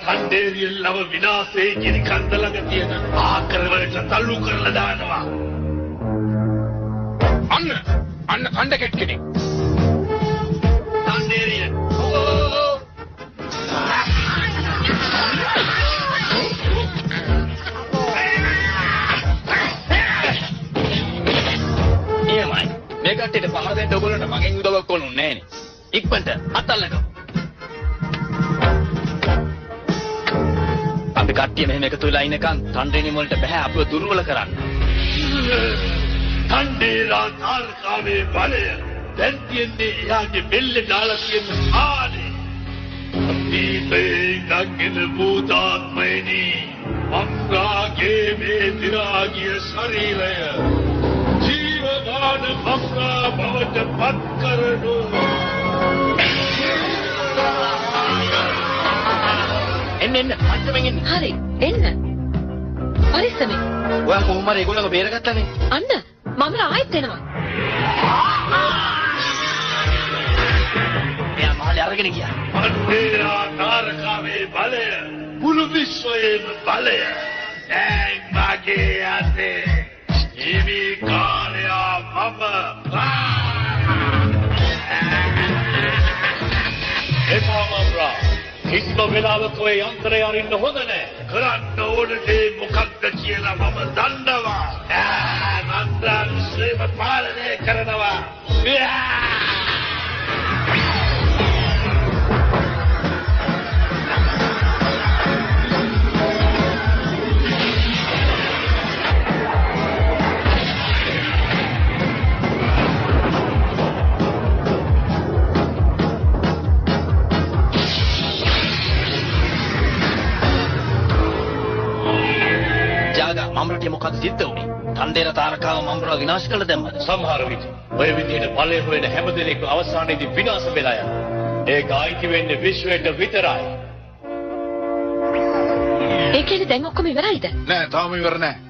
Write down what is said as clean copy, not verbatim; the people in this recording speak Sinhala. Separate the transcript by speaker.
Speaker 1: තණ්ඩේරියල්ලව විනාශේ කිරි කන්ද ළඟ තියෙන ආකරවලට තල්ලු කරලා දානවා. අන්න කණ්ඩ කෙට්කෙනෙක්. තණ්ඩේරිය.
Speaker 2: එයමයි. මේ කට්ටියට පහර දෙන්න ඔයගොල්ලන්ට මගෙන් උදව්වක් ඕනුන්නේ නැහැ නේ. ඉක්මනට අතල්ලගමු. අපි කට්ටිය මෙහෙම එකතු වෙලා ඉන්නකම් තණ්ඩේනි වලට බෑ අපිව දුර්වල කරන්න.
Speaker 1: තණ්ඩේරා තාරකාවේ බලය දැන් තියන්නේ එයාගේ බෙල්ලේ දාලා තියෙන ආනේ. දීපේ ගගෙන භූතාත්මයනි මංගාගේ මේ දිරාගිය ශරීරය ජීවමාන මංගා බවට පත් කරනු.
Speaker 2: එන්න පච්චමෙන් එන්න.
Speaker 3: හරි එන්න. පරිස්සමෙන්.
Speaker 2: ඔයා කොහොම හරි ඒගොල්ලන්ව බේරගත්තානේ.
Speaker 3: අන්න මම ආයෙත් එනවා.
Speaker 2: එයා මාළේ අරගෙන ගියා.
Speaker 1: තණ්ඩේරා තාරකාවේ බලය මුළු විශ්වයේම බලය දැන් මගේ අතේ. හිමි කාලයා මම එපාමම්රා කිසිම වෙලාවක ඔය යන්ත්‍රය අරින්න හොඳ නැහැ. කරන්න ඕන දේ මොකක්ද කියලා මම දන්නවා. මන්දන් ශ්‍රේම පාලනය කරනවා.
Speaker 2: මම්රට මොකක්ද සිද්ධ වුනේ? තණ්ඩේර තාරකාව මම්රව විනාශ කළ දැම්මද?
Speaker 1: සමහර විට ඔය විදිහට බලය හොයන හැමදෙනෙක්ම අවසානයේදී විනාශ වෙලා යනවා. ඒක ආයිති වෙන්නේ විශ්වයට විතරයි.
Speaker 3: ඒ කියන්නේ දැන් ඔක්කොම ඉවරයිද?
Speaker 4: නෑ තාම ඉවර නෑ.